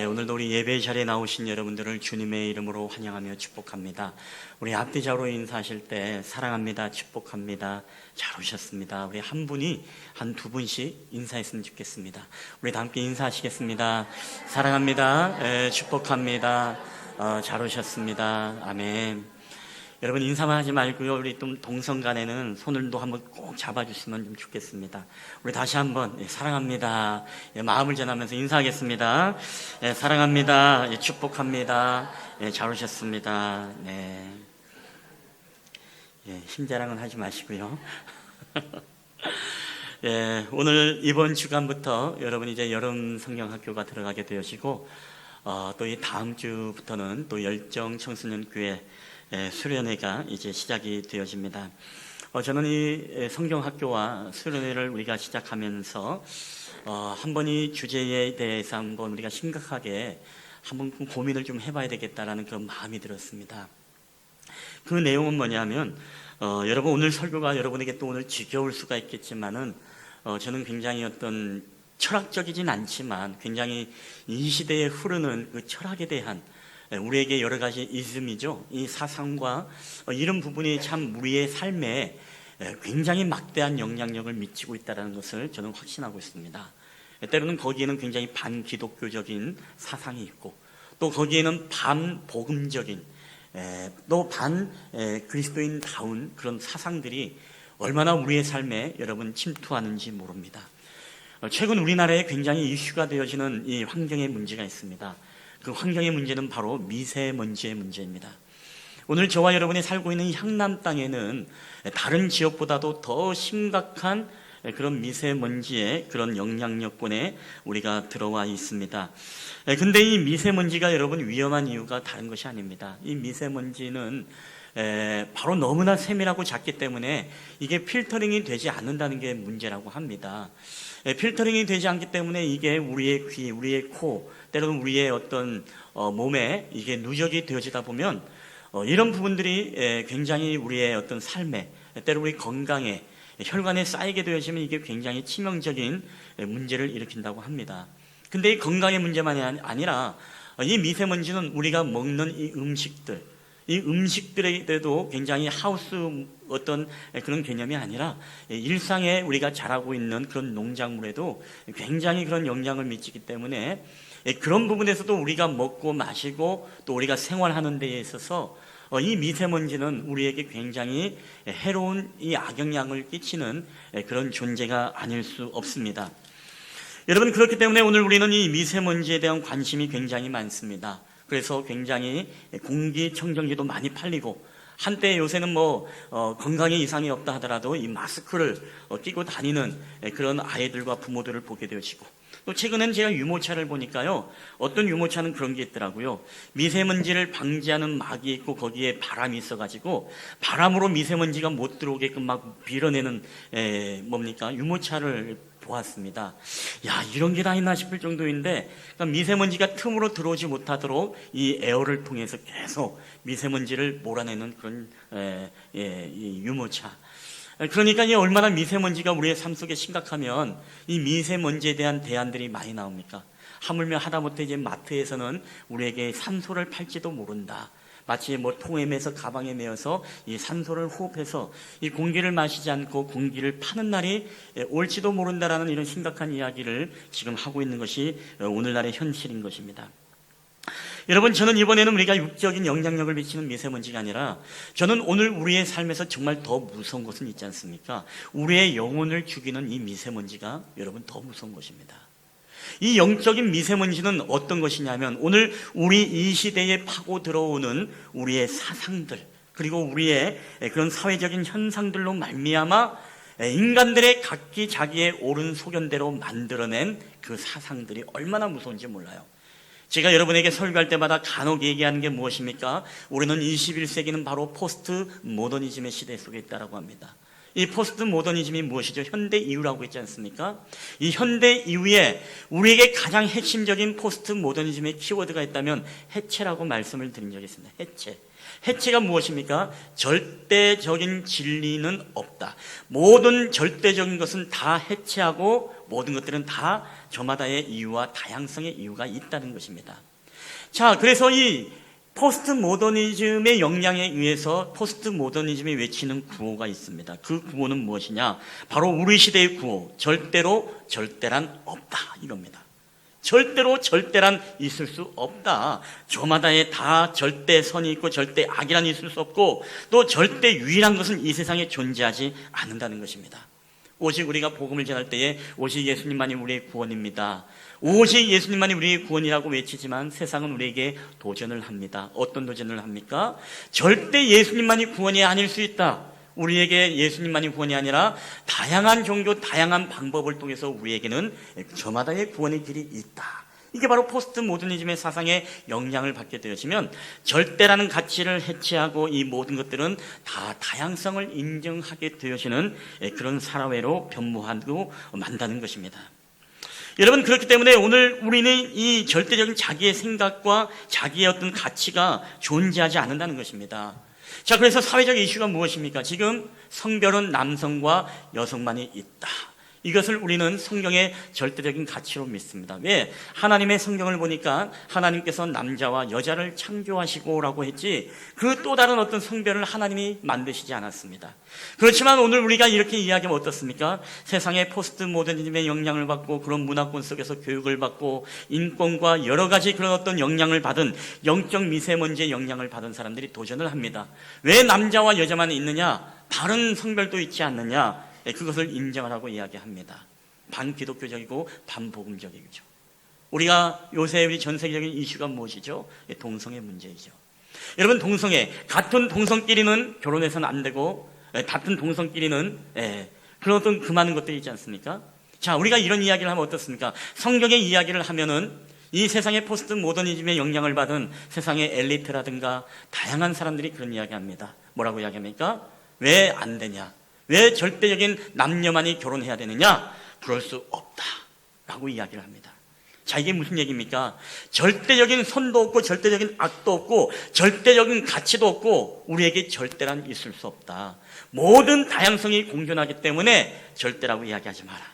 오늘도 우리 예배 자리에 나오신 여러분들을 주님의 이름으로 환영하며 축복합니다. 우리 앞뒤자로 인사하실 때 사랑합니다, 축복합니다, 잘 오셨습니다. 우리 한 분이 한 두 분씩 인사했으면 좋겠습니다. 우리 다 함께 인사하시겠습니다. 사랑합니다, 축복합니다, 잘 오셨습니다. 아멘. 여러분 인사만 하지 말고요, 우리 좀 동성 간에는 손을도 한번 꼭 잡아주시면 좀 좋겠습니다. 우리 다시 한번 사랑합니다, 마음을 전하면서 인사하겠습니다. 사랑합니다, 축복합니다, 잘 오셨습니다. 네. 힘자랑은 하지 마시고요. 오늘 이번 주간부터 여러분 이제 여름 성경학교가 들어가게 되어지고 또 이 다음 주부터는 또 열정 청소년 교회 수련회가 이제 시작이 되어집니다. 저는 이 성경학교와 수련회를 우리가 시작하면서 한번 이 주제에 대해서 한번 우리가 심각하게 한번 고민을 좀 해봐야 되겠다라는 그런 마음이 들었습니다. 그 내용은 뭐냐면 여러분 오늘 설교가 여러분에게 또 오늘 지겨울 수가 있겠지만은 저는 굉장히 어떤 철학적이진 않지만 굉장히 이 시대에 흐르는 그 철학에 대한 우리에게 여러 가지 이즘이죠. 이 사상과 이런 부분이 참 우리의 삶에 굉장히 막대한 영향력을 미치고 있다는 것을 저는 확신하고 있습니다. 때로는 거기에는 굉장히 반기독교적인 사상이 있고 또 거기에는 반복음적인 또 반그리스도인다운 그런 사상들이 얼마나 우리의 삶에 여러분 침투하는지 모릅니다. 최근 우리나라에 굉장히 이슈가 되어지는 이 환경의 문제가 있습니다. 그 환경의 문제는 바로 미세먼지의 문제입니다. 오늘 저와 여러분이 살고 있는 향남 땅에는 다른 지역보다도 더 심각한 그런 미세먼지의 그런 영향력권에 우리가 들어와 있습니다. 근데 이 미세먼지가 여러분 위험한 이유가 다른 것이 아닙니다. 이 미세먼지는 바로 너무나 세밀하고 작기 때문에 이게 필터링이 되지 않는다는 게 문제라고 합니다. 필터링이 되지 않기 때문에 이게 우리의 귀, 우리의 코, 때로는 우리의 어떤 몸에 이게 누적이 되어지다 보면 이런 부분들이 굉장히 우리의 어떤 삶에, 때로 우리 건강에, 혈관에 쌓이게 되어지면 이게 굉장히 치명적인 문제를 일으킨다고 합니다. 근데 이 건강의 문제만이 아니라 이 미세먼지는 우리가 먹는 이 음식들에도 굉장히 하우스 어떤 그런 개념이 아니라 일상에 우리가 자라고 있는 그런 농작물에도 굉장히 그런 영향을 미치기 때문에 그런 부분에서도 우리가 먹고 마시고 또 우리가 생활하는 데에 있어서 이 미세먼지는 우리에게 굉장히 해로운 이 악영향을 끼치는 그런 존재가 아닐 수 없습니다. 여러분 그렇기 때문에 오늘 우리는 이 미세먼지에 대한 관심이 굉장히 많습니다. 그래서 굉장히 공기청정기도 많이 팔리고 한때 요새는 건강에 이상이 없다 하더라도 이 마스크를 끼고 다니는 그런 아이들과 부모들을 보게 되어지고 또 최근엔 제가 유모차를 보니까요, 어떤 유모차는 그런 게 있더라고요. 미세먼지를 방지하는 막이 있고 거기에 바람이 있어가지고 바람으로 미세먼지가 못 들어오게끔 막 밀어내는 유모차를 보았습니다. 야, 이런 게 다 있나 싶을 정도인데, 그러니까 미세먼지가 틈으로 들어오지 못하도록 이 에어를 통해서 계속 미세먼지를 몰아내는 그런 이 유모차. 그러니까 이게 얼마나 미세먼지가 우리의 삶 속에 심각하면 이 미세먼지에 대한 대안들이 많이 나옵니까? 하물며 하다못해 이제 마트에서는 우리에게 산소를 팔지도 모른다. 마치 통에매서 가방에 메어서 이 산소를 호흡해서 이 공기를 마시지 않고 공기를 파는 날이 올지도 모른다라는 이런 심각한 이야기를 지금 하고 있는 것이 오늘날의 현실인 것입니다. 여러분, 저는 이번에는 우리가 육적인 영향력을 미치는 미세먼지가 아니라 저는 오늘 우리의 삶에서 정말 더 무서운 것은 있지 않습니까? 우리의 영혼을 죽이는 이 미세먼지가 여러분 더 무서운 것입니다. 이 영적인 미세먼지는 어떤 것이냐면 오늘 우리 이 시대에 파고 들어오는 우리의 사상들 그리고 우리의 그런 사회적인 현상들로 말미암아 인간들의 각기 자기의 옳은 소견대로 만들어낸 그 사상들이 얼마나 무서운지 몰라요. 제가 여러분에게 설교할 때마다 간혹 얘기하는 게 무엇입니까? 우리는 21세기는 바로 포스트 모더니즘의 시대 속에 있다고 합니다. 이 포스트 모더니즘이 무엇이죠? 현대 이후라고 했지 않습니까? 이 현대 이후에 우리에게 가장 핵심적인 포스트 모더니즘의 키워드가 있다면 해체라고 말씀을 드린 적이 있습니다. 해체. 해체가 무엇입니까? 절대적인 진리는 없다. 모든 절대적인 것은 다 해체하고 모든 것들은 다 저마다의 이유와 다양성의 이유가 있다는 것입니다. 자, 그래서 이 포스트 모더니즘의 영향에 의해서 포스트 모더니즘이 외치는 구호가 있습니다. 그 구호는 무엇이냐? 바로 우리 시대의 구호, 절대로 절대란 없다, 이겁니다. 절대로 절대란 있을 수 없다. 저마다의 다 절대선이 있고 절대 악이란 있을 수 없고 또 절대 유일한 것은 이 세상에 존재하지 않는다는 것입니다. 오직 우리가 복음을 전할 때에 오직 예수님만이 우리의 구원입니다. 오직 예수님만이 우리의 구원이라고 외치지만 세상은 우리에게 도전을 합니다. 어떤 도전을 합니까? 절대 예수님만이 구원이 아닐 수 있다. 우리에게 예수님만이 구원이 아니라 다양한 종교, 다양한 방법을 통해서 우리에게는 저마다의 구원의 길이 있다. 이게 바로 포스트 모더니즘의 사상에 영향을 받게 되어지면 절대라는 가치를 해체하고 이 모든 것들은 다 다양성을 인정하게 되어지는 그런 사회로 변모하고 만다는 것입니다. 여러분, 그렇기 때문에 오늘 우리는 이 절대적인 자기의 생각과 자기의 어떤 가치가 존재하지 않는다는 것입니다. 자, 그래서 사회적 이슈가 무엇입니까? 지금 성별은 남성과 여성만이 있다. 이것을 우리는 성경의 절대적인 가치로 믿습니다. 왜? 하나님의 성경을 보니까 하나님께서 남자와 여자를 창조하시고라고 했지 그 또 다른 어떤 성별을 하나님이 만드시지 않았습니다. 그렇지만 오늘 우리가 이렇게 이야기하면 어떻습니까? 세상의 포스트 모더니즘의 영향을 받고 그런 문화권 속에서 교육을 받고 인권과 여러 가지 그런 어떤 영향을 받은 영적 미세먼지의 영향을 받은 사람들이 도전을 합니다. 왜 남자와 여자만 있느냐? 다른 성별도 있지 않느냐? 그것을 인정하라고 이야기합니다. 반기독교적이고 반복음적이죠. 우리가 요새 우리 전 세계적인 이슈가 무엇이죠? 동성애 문제이죠. 여러분, 동성애, 같은 동성끼리는 결혼해서는 안 되고 같은 동성끼리는 그런 어떤 그 많은 것들이 있지 않습니까? 자, 우리가 이런 이야기를 하면 어떻습니까? 성경의 이야기를 하면은 이 세상의 포스트 모더니즘의 영향을 받은 세상의 엘리트라든가 다양한 사람들이 그런 이야기합니다. 뭐라고 이야기합니까? 왜 안 되냐? 왜 절대적인 남녀만이 결혼해야 되느냐? 그럴 수 없다 라고 이야기를 합니다. 자, 이게 무슨 얘기입니까? 절대적인 선도 없고 절대적인 악도 없고 절대적인 가치도 없고 우리에게 절대란 있을 수 없다. 모든 다양성이 공존하기 때문에 절대라고 이야기하지 마라.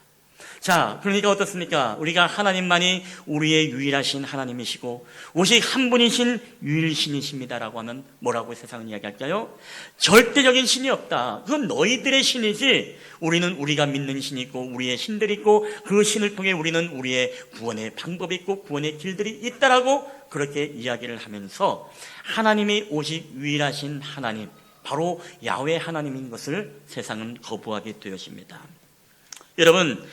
자, 그러니까 어떻습니까? 우리가 하나님만이 우리의 유일하신 하나님이시고 오직 한 분이신 유일신이십니다라고 하면 뭐라고 세상은 이야기할까요? 절대적인 신이 없다. 그건 너희들의 신이지 우리는 우리가 믿는 신이 있고 우리의 신들이 있고 그 신을 통해 우리는 우리의 구원의 방법이 있고 구원의 길들이 있다라고 그렇게 이야기를 하면서 하나님이 오직 유일하신 하나님, 바로 야훼 하나님인 것을 세상은 거부하게 되었습니다. 여러분,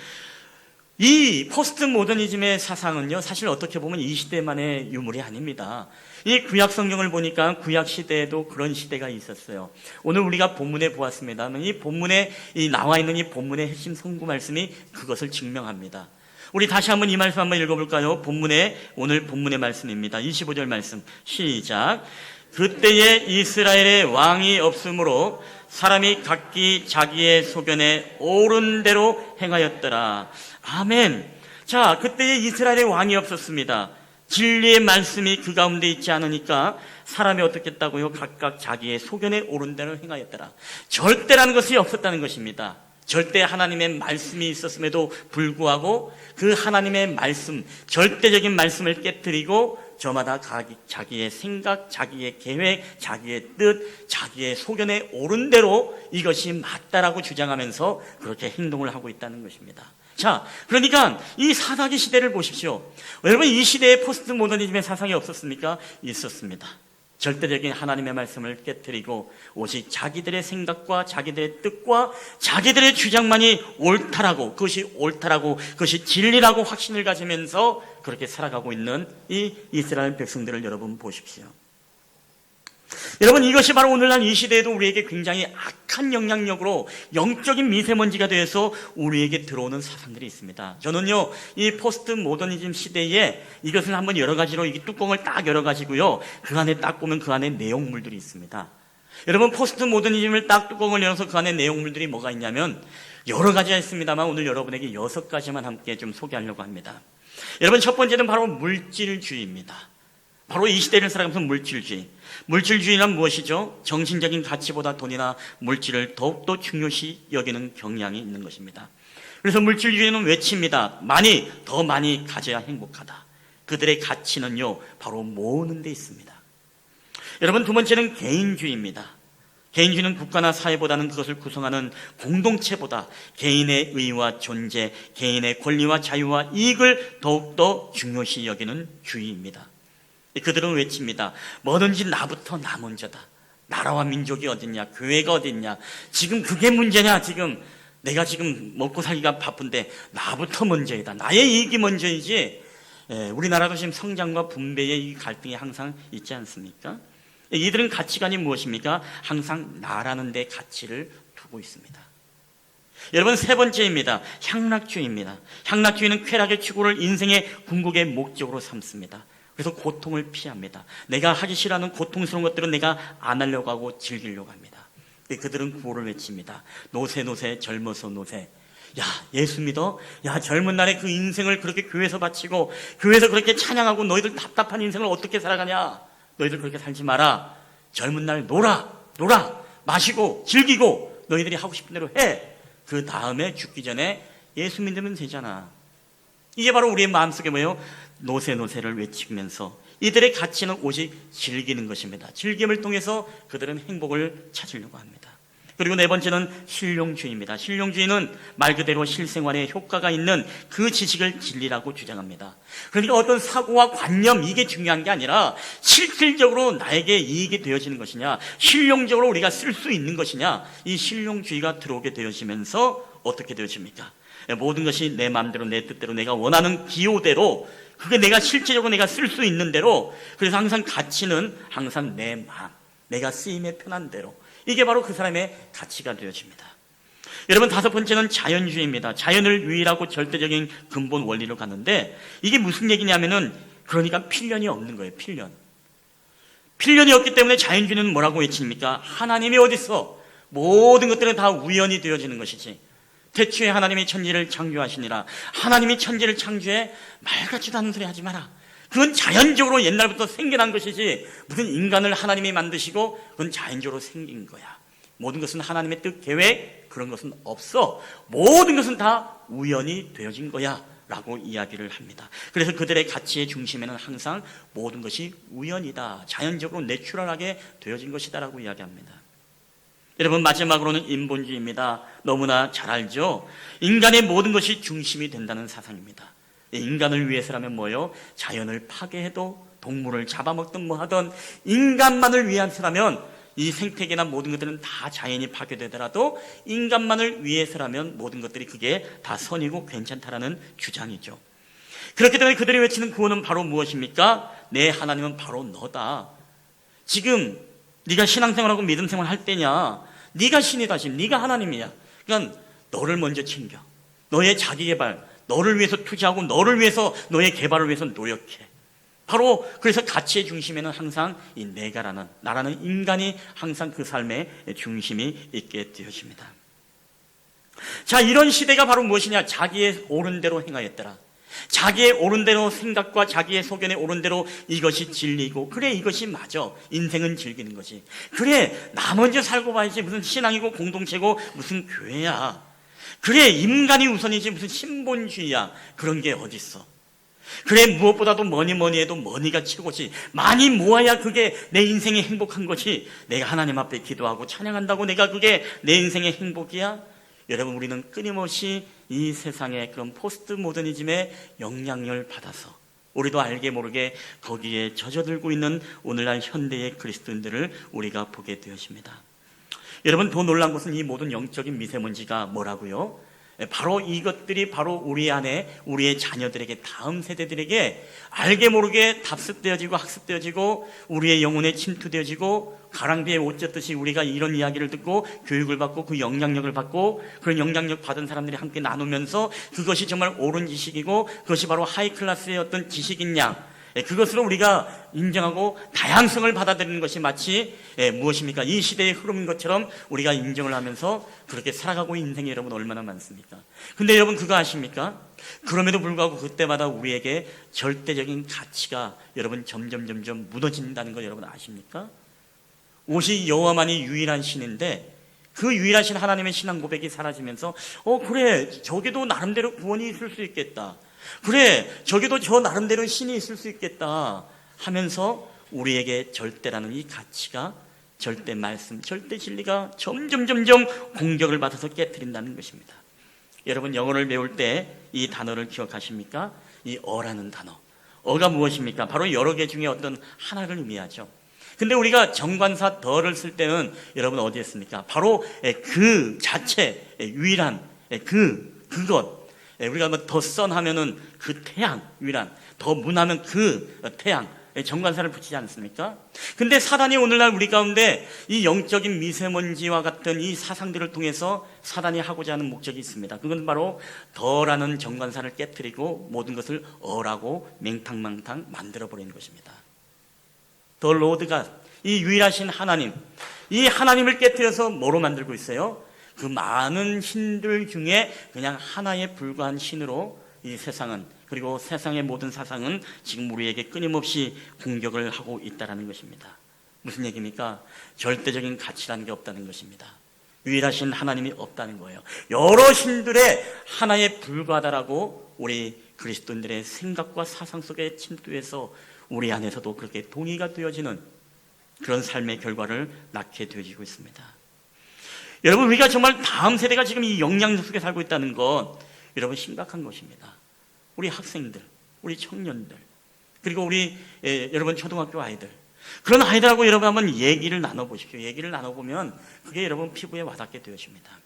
이 포스트 모더니즘의 사상은요, 사실 어떻게 보면 이 시대만의 유물이 아닙니다. 이 구약 성경을 보니까 구약 시대에도 그런 시대가 있었어요. 오늘 우리가 본문에 보았습니다만 이 본문에 나와 있는 이 본문의 핵심 선구 말씀이 그것을 증명합니다. 우리 다시 한번 이 말씀 한번 읽어볼까요? 오늘 본문의 말씀입니다. 25절 말씀 시작. 그때에 이스라엘의 왕이 없으므로 사람이 각기 자기의 소견에 옳은 대로 행하였더라. 아멘. 자, 그때에 이스라엘의 왕이 없었습니다. 진리의 말씀이 그 가운데 있지 않으니까 사람이 어떻게 했다고요? 각각 자기의 소견에 옳은 대로 행하였더라. 절대라는 것이 없었다는 것입니다. 절대 하나님의 말씀이 있었음에도 불구하고 그 하나님의 말씀, 절대적인 말씀을 깨뜨리고 저마다 자기의 생각, 자기의 계획, 자기의 뜻, 자기의 소견에 옳은 대로 이것이 맞다라고 주장하면서 그렇게 행동을 하고 있다는 것입니다. 자, 그러니까 이 사사기 시대를 보십시오. 여러분, 이 시대에 포스트 모더니즘의 사상이 없었습니까? 있었습니다. 절대적인 하나님의 말씀을 깨뜨리고 오직 자기들의 생각과 자기들의 뜻과 자기들의 주장만이 옳다라고, 그것이 진리라고 확신을 가지면서 그렇게 살아가고 있는 이 이스라엘 백성들을 여러분 보십시오. 여러분, 이것이 바로 오늘날 이 시대에도 우리에게 굉장히 악한 영향력으로 영적인 미세먼지가 되어서 우리에게 들어오는 사상들이 있습니다. 저는요, 이 포스트 모더니즘 시대에 이것을 한번 여러 가지로 이 뚜껑을 딱 열어가지고요, 그 안에 딱 보면 그 안에 내용물들이 있습니다. 여러분, 포스트 모더니즘을 딱 뚜껑을 열어서 그 안에 내용물들이 뭐가 있냐면 여러 가지가 있습니다만 오늘 여러분에게 6가지만 함께 좀 소개하려고 합니다. 여러분, 첫 번째는 바로 물질주의입니다. 바로 이 시대를 살아가면서 물질주의. 물질주의란 무엇이죠? 정신적인 가치보다 돈이나 물질을 더욱더 중요시 여기는 경향이 있는 것입니다. 그래서 물질주의는 외칩니다. 많이, 더 많이 가져야 행복하다. 그들의 가치는요, 바로 모으는 데 있습니다. 여러분, 두 번째는 개인주의입니다. 개인주의는 국가나 사회보다는 그것을 구성하는 공동체보다 개인의 의와 존재, 개인의 권리와 자유와 이익을 더욱더 중요시 여기는 주의입니다. 그들은 외칩니다. 뭐든지 나부터 나 먼저다. 나라와 민족이 어딨냐, 교회가 어딨냐, 지금 그게 문제냐. 지금 내가 지금 먹고 살기가 바쁜데 나부터 먼저이다. 나의 이익이 먼저이지. 우리나라도 지금 성장과 분배의 이 갈등이 항상 있지 않습니까? 이들은 가치관이 무엇입니까? 항상 나라는 데 가치를 두고 있습니다. 여러분, 세 번째입니다. 향락주의입니다. 향락주의는 쾌락의 추구를 인생의 궁극의 목적으로 삼습니다. 그래서 고통을 피합니다. 내가 하기 싫어하는 고통스러운 것들은 내가 안 하려고 하고 즐기려고 합니다. 그들은 구호를 외칩니다. 노세 노세 젊어서 노세. 야, 예수 믿어? 야, 젊은 날에 그 인생을 그렇게 교회에서 바치고 교회에서 그렇게 찬양하고 너희들 답답한 인생을 어떻게 살아가냐? 너희들 그렇게 살지 마라. 젊은 날 놀아 마시고 즐기고 너희들이 하고 싶은 대로 해. 그 다음에 죽기 전에 예수 믿으면 되잖아. 이게 바로 우리의 마음속에 뭐예요? 노세노세를 외치면서 이들의 가치는 오직 즐기는 것입니다. 즐김을 통해서 그들은 행복을 찾으려고 합니다. 그리고 네 번째는 실용주의입니다. 실용주의는 말 그대로 실생활에 효과가 있는 그 지식을 진리라고 주장합니다. 그러니까 어떤 사고와 관념, 이게 중요한 게 아니라 실질적으로 나에게 이익이 되어지는 것이냐, 실용적으로 우리가 쓸 수 있는 것이냐, 이 실용주의가 들어오게 되어지면서 어떻게 되어집니까? 모든 것이 내 마음대로, 내 뜻대로, 내가 원하는 기호대로, 그게 내가 실제적으로 내가 쓸 수 있는 대로, 그래서 항상 가치는 항상 내 마음, 내가 쓰임에 편한 대로, 이게 바로 그 사람의 가치가 되어집니다. 여러분, 다섯 번째는 자연주의입니다. 자연을 유일하고 절대적인 근본 원리로 가는데, 이게 무슨 얘기냐면은, 그러니까 필연이 없는 거예요. 필연이 없기 때문에 자연주의는 뭐라고 외칩니까? 하나님이 어딨어? 모든 것들은 다 우연이 되어지는 것이지. 태초에 하나님이 천지를 창조하시니라. 하나님이 천지를 창조해 말 같지도 않은 소리 하지 마라. 그건 자연적으로 옛날부터 생겨난 것이지, 무슨 인간을 하나님이 만드시고 그건 자연적으로 생긴 거야. 모든 것은 하나님의 뜻, 계획, 그런 것은 없어. 모든 것은 다 우연이 되어진 거야 라고 이야기를 합니다. 그래서 그들의 가치의 중심에는 항상 모든 것이 우연이다, 자연적으로 내추럴하게 되어진 것이다 라고 이야기합니다. 여러분, 마지막으로는 인본주의입니다. 너무나 잘 알죠? 인간의 모든 것이 중심이 된다는 사상입니다. 인간을 위해서라면 뭐요? 자연을 파괴해도, 동물을 잡아먹든 뭐 하든, 인간만을 위해서라면, 이 생태계나 모든 것들은 다 자연이 파괴되더라도 인간만을 위해서라면 모든 것들이 그게 다 선이고 괜찮다라는 주장이죠. 그렇기 때문에 그들이 외치는 구호는 바로 무엇입니까? 내 하나님은 바로 너다. 지금 네가 신앙생활하고 믿음생활 할 때냐? 네가 신이다. 지금 네가 하나님이야. 그러니까 너를 먼저 챙겨. 너의 자기개발, 너를 위해서 투자하고 너를 위해서, 너의 개발을 위해서 노력해. 바로 그래서 가치의 중심에는 항상 이 내가라는, 나라는 인간이 항상 그 삶의 중심이 있게 되어집니다. 자, 이런 시대가 바로 무엇이냐? 자기의 옳은 대로 행하였더라. 자기의 옳은 대로 생각과 자기의 소견에 옳은 대로 이것이 진리고, 그래 이것이 맞아. 인생은 즐기는 것이. 그래 나 먼저 살고 봐야지. 무슨 신앙이고 공동체고 무슨 교회야. 그래 인간이 우선이지 무슨 신본주의야. 그런 게 어딨어. 그래 무엇보다도 뭐니 해도 머니가 최고지. 많이 모아야 그게 내 인생의 행복한 거지. 내가 하나님 앞에 기도하고 찬양한다고 내가 그게 내 인생의 행복이야? 여러분, 우리는 끊임없이 이 세상의 그런 포스트 모더니즘의 영향을 받아서 우리도 알게 모르게 거기에 젖어들고 있는 오늘날 현대의 그리스도인들을 우리가 보게 되어집니다. 여러분, 더 놀란 것은 이 모든 영적인 미세먼지가 뭐라고요? 바로 이것들이 바로 우리 안에, 우리의 자녀들에게, 다음 세대들에게 알게 모르게 답습되어지고 학습되어지고 우리의 영혼에 침투되어지고, 가랑비에 옷 젖듯이 우리가 이런 이야기를 듣고 교육을 받고 그 영향력을 받고, 그런 영향력 받은 사람들이 함께 나누면서 그것이 정말 옳은 지식이고 그것이 바로 하이클래스의 어떤 지식인 양, 그것으로 우리가 인정하고 다양성을 받아들이는 것이 마치 무엇입니까? 이 시대의 흐름인 것처럼 우리가 인정을 하면서 그렇게 살아가고 있는 인생이 여러분 얼마나 많습니까? 근데 여러분 그거 아십니까? 그럼에도 불구하고 그때마다 우리에게 절대적인 가치가 여러분 점점 무너진다는 걸 여러분 아십니까? 오직 여호와만이 유일한 신인데 그 유일하신 하나님의 신앙 고백이 사라지면서 그래, 저기도 나름대로 구원이 있을 수 있겠다, 그래, 저기도 저 나름대로 신이 있을 수 있겠다 하면서 우리에게 절대라는 이 가치가, 절대 말씀, 절대 진리가 점점 공격을 받아서 깨트린다는 것입니다. 여러분, 영어를 배울 때 이 단어를 기억하십니까? 이 어라는 단어, 어가 무엇입니까? 바로 여러 개 중에 어떤 하나를 의미하죠. 근데 우리가 정관사 더를 쓸 때는 여러분 어디에 씁니까? 바로 그 자체, 유일한 그것. 우리가 뭐 더 선 하면은 그 태양, 유일한, 더 문하면 그 태양, 정관사를 붙이지 않습니까? 근데 사단이 오늘날 우리 가운데 이 영적인 미세먼지와 같은 이 사상들을 통해서 사단이 하고자 하는 목적이 있습니다. 그건 바로 더라는 정관사를 깨트리고 모든 것을 어라고 맹탕망탕 만들어버리는 것입니다. 더 로드가, 이 유일하신 하나님, 이 하나님을 깨트려서 뭐로 만들고 있어요? 그 많은 신들 중에 그냥 하나에 불과한 신으로 이 세상은, 그리고 세상의 모든 사상은 지금 우리에게 끊임없이 공격을 하고 있다는 것입니다. 무슨 얘기입니까? 절대적인 가치라는 게 없다는 것입니다. 유일하신 하나님이 없다는 거예요. 여러 신들의 하나에 불과하다라고 우리 그리스도인들의 생각과 사상 속에 침투해서 우리 안에서도 그렇게 동의가 되어지는 그런 삶의 결과를 낳게 되어지고 있습니다. 여러분, 우리가 정말 다음 세대가 지금 이 영향력 속에 살고 있다는 건 여러분 심각한 것입니다. 우리 학생들, 우리 청년들, 그리고 우리 여러분 초등학교 아이들, 그런 아이들하고 여러분 한번 얘기를 나눠보십시오. 얘기를 나눠보면 그게 여러분 피부에 와닿게 되어집니다.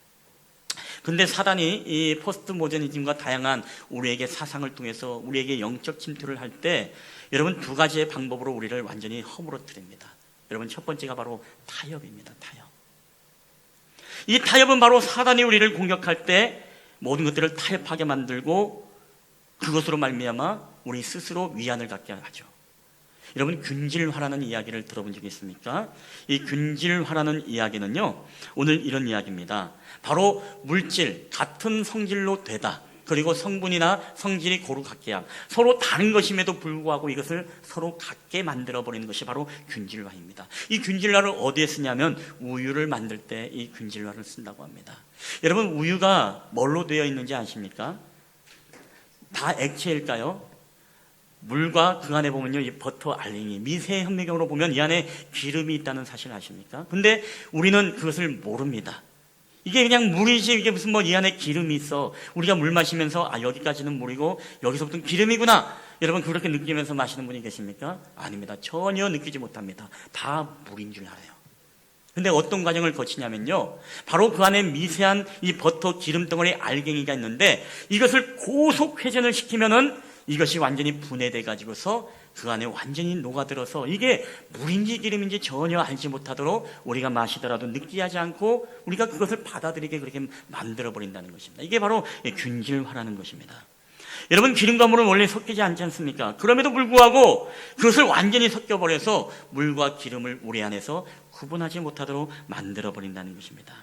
근데 사단이 이 포스트 모더니즘과 다양한 우리에게 사상을 통해서 우리에게 영적 침투를 할 때 여러분 두 가지의 방법으로 우리를 완전히 허물어뜨립니다. 여러분, 첫 번째가 바로 타협입니다. 타협. 이 타협은 바로 사단이 우리를 공격할 때 모든 것들을 타협하게 만들고 그것으로 말미암아 우리 스스로 위안을 갖게 하죠. 여러분, 균질화라는 이야기를 들어본 적이 있습니까? 이 균질화라는 이야기는요, 오늘 이런 이야기입니다. 바로 물질, 같은 성질로 되다, 그리고 성분이나 성질이 고루 같게 함, 서로 다른 것임에도 불구하고 이것을 서로 같게 만들어버리는 것이 바로 균질화입니다. 이 균질화를 어디에 쓰냐면 우유를 만들 때 이 균질화를 쓴다고 합니다. 여러분, 우유가 뭘로 되어 있는지 아십니까? 다 액체일까요? 물과 그 안에 보면요, 이 버터 알갱이, 미세 현미경으로 보면 이 안에 기름이 있다는 사실 아십니까? 근데 우리는 그것을 모릅니다. 이게 그냥 물이지, 이게 무슨 뭐 이 안에 기름이 있어. 우리가 물 마시면서 여기까지는 물이고 여기서부터는 기름이구나, 여러분 그렇게 느끼면서 마시는 분이 계십니까? 아닙니다. 전혀 느끼지 못합니다. 다 물인 줄 알아요. 근데 어떤 과정을 거치냐면요, 바로 그 안에 미세한 이 버터 기름 덩어리 알갱이가 있는데 이것을 고속 회전을 시키면은 이것이 완전히 분해돼 가지고서 그 안에 완전히 녹아들어서 이게 물인지 기름인지 전혀 알지 못하도록 우리가 마시더라도 느끼하지 않고 우리가 그것을 받아들이게 그렇게 만들어버린다는 것입니다. 이게 바로 균질화라는 것입니다. 여러분, 기름과 물은 원래 섞이지 않지 않습니까? 그럼에도 불구하고 그것을 완전히 섞여버려서 물과 기름을 우리 안에서 구분하지 못하도록 만들어버린다는 것입니다.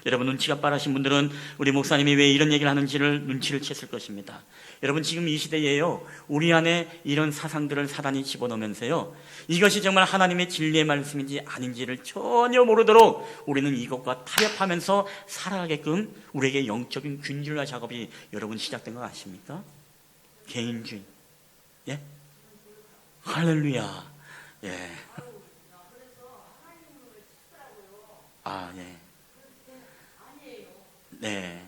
여러분, 눈치가 빠르신 분들은 우리 목사님이 왜 이런 얘기를 하는지를 눈치를 챘을 것입니다. 여러분, 지금 이 시대에요, 우리 안에 이런 사상들을 사단이 집어넣으면서요, 이것이 정말 하나님의 진리의 말씀인지 아닌지를 전혀 모르도록 우리는 이것과 타협하면서 살아가게끔 우리에게 영적인 균질화 작업이 여러분 시작된 거 아십니까? 개인주의. 예? 할렐루야. 예. 아, 예. 네.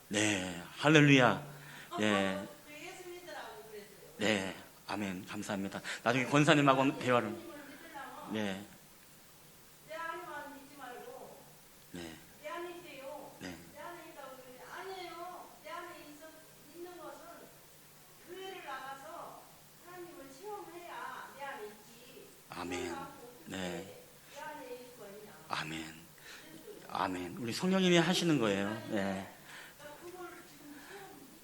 네. 할렐루야. 예. 네. 아멘. 감사합니다. 나중에 권사님하고 대화를. 네. 네. 네. 아멘. 네. 아멘. 아멘. 우리 성령님이 하시는 거예요. 네.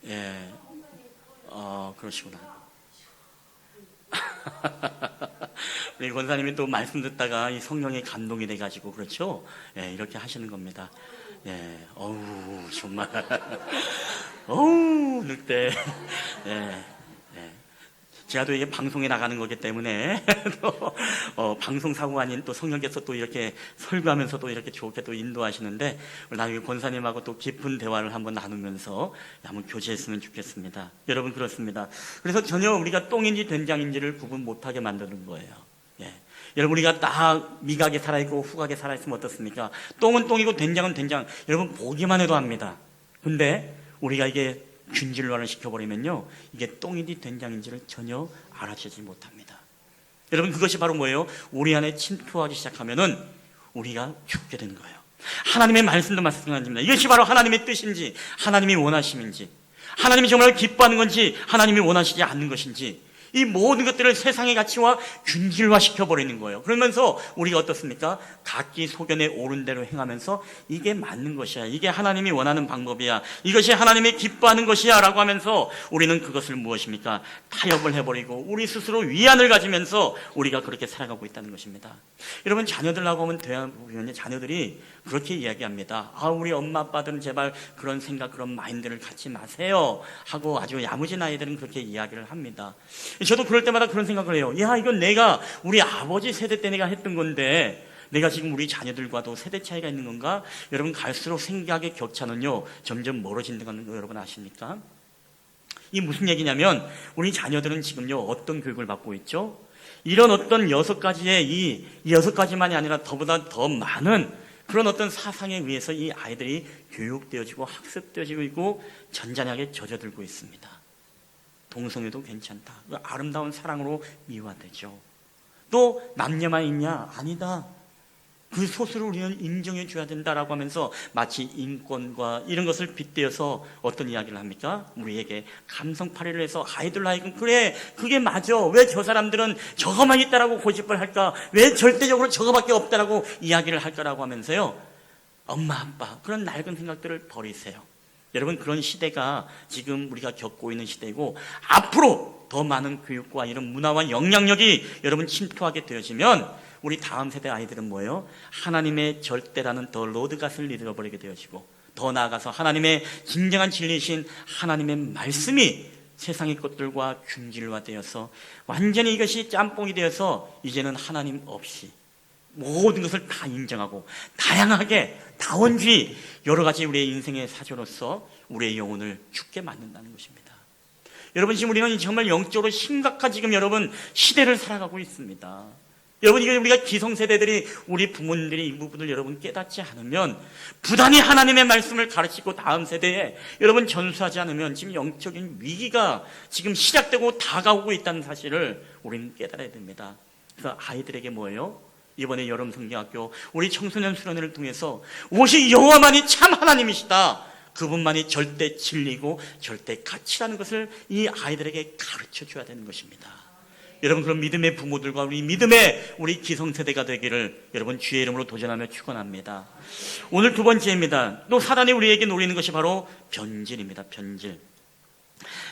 예. 그러시구나. 우리 권사님이 또 말씀 듣다가 이 성령의 감동이 돼가지고, 그렇죠? 예, 이렇게 하시는 겁니다. 예. 어우, 정말. 어우, 늑대. 예. 예. 제가 또 이게 방송에 나가는 거기 때문에 또 방송 사고가 아닌 또 성령께서 또 이렇게 설교하면서 또 이렇게 좋게 또 인도하시는데 나중에 권사님하고 또 깊은 대화를 한번 나누면서 한번 교제했으면 좋겠습니다. 여러분 그렇습니다. 그래서 전혀 우리가 똥인지 된장인지를 구분 못하게 만드는 거예요. 예. 여러분 우리가 딱 미각에 살아있고 후각에 살아있으면 어떻습니까? 똥은 똥이고 된장은 된장. 여러분 보기만 해도 압니다. 근데 우리가 이게 균질화를 시켜버리면요, 이게 똥인지 된장인지를 전혀 알아채지 못합니다. 여러분 그것이 바로 뭐예요? 우리 안에 침투하기 시작하면은 우리가 죽게 되는 거예요. 하나님의 말씀도 마찬가지입니다. 이것이 바로 하나님의 뜻인지, 하나님이 원하심인지, 하나님이 정말 기뻐하는 건지, 하나님이 원하시지 않는 것인지, 이 모든 것들을 세상의 가치와 균질화 시켜버리는 거예요. 그러면서 우리가 어떻습니까? 각기 소견에 옳은 대로 행하면서 이게 맞는 것이야, 이게 하나님이 원하는 방법이야, 이것이 하나님이 기뻐하는 것이야 라고 하면서 우리는 그것을 무엇입니까? 타협을 해버리고 우리 스스로 위안을 가지면서 우리가 그렇게 살아가고 있다는 것입니다. 여러분 자녀들하고 하면 대화보면 자녀들이 그렇게 이야기합니다. 우리 엄마 아빠들은 제발 그런 생각, 그런 마인드를 갖지 마세요 하고 아주 야무진 아이들은 그렇게 이야기를 합니다. 저도 그럴 때마다 그런 생각을 해요. 야, 이건 내가 우리 아버지 세대 때 내가 했던 건데 내가 지금 우리 자녀들과도 세대 차이가 있는 건가? 여러분 갈수록 생각의 격차는요 점점 멀어진다는 거 여러분 아십니까? 이 무슨 얘기냐면 우리 자녀들은 지금요 어떤 교육을 받고 있죠? 이런 어떤 6가지의 이 6가지만이 아니라 더보다 더 많은 그런 어떤 사상에 의해서 이 아이들이 교육되어지고 학습되어지고 있고 전자약에 젖어들고 있습니다. 동성애도 괜찮다, 아름다운 사랑으로 미화되죠. 또 남녀만 있냐? 아니다. 그 소수를 우리는 인정해 줘야 된다라고 하면서 마치 인권과 이런 것을 빗대어서 어떤 이야기를 합니까? 우리에게 감성팔이를 해서 아이들 하여금 그래 그게 맞아, 왜 저 사람들은 저거만 있다라고 고집을 할까, 왜 절대적으로 저거밖에 없다라고 이야기를 할까라고 하면서요, 엄마 아빠 그런 낡은 생각들을 버리세요. 여러분 그런 시대가 지금 우리가 겪고 있는 시대이고 앞으로 더 많은 교육과 이런 문화와 영향력이 여러분 침투하게 되어지면 우리 다음 세대 아이들은 뭐예요? 하나님의 절대라는 더 로드갓을 잃어버리게 되어지고 더 나아가서 하나님의 진정한 진리이신 하나님의 말씀이 세상의 것들과 균질화되어서 완전히 이것이 짬뽕이 되어서 이제는 하나님 없이 모든 것을 다 인정하고 다양하게 다원주의 여러 가지 우리의 인생의 사조로서 우리의 영혼을 죽게 만든다는 것입니다. 여러분 지금 우리는 정말 영적으로 심각한 지금 여러분 시대를 살아가고 있습니다. 여러분 이거 우리가 기성세대들이 우리 부모님들이 이 부분을 여러분 깨닫지 않으면 부단히 하나님의 말씀을 가르치고 다음 세대에 여러분 전수하지 않으면 지금 영적인 위기가 지금 시작되고 다가오고 있다는 사실을 우리는 깨달아야 됩니다. 그래서 아이들에게 뭐예요? 이번에 여름 성경학교 우리 청소년 수련회를 통해서 오직 여호와만이 참 하나님이시다, 그분만이 절대 진리고 절대 가치라는 것을 이 아이들에게 가르쳐 줘야 되는 것입니다. 여러분 그런 믿음의 부모들과 우리 믿음의 우리 기성세대가 되기를 여러분 주의 이름으로 도전하며 축원합니다. 오늘 2번째입니다. 또 사단이 우리에게 노리는 것이 바로 변질입니다. 변질.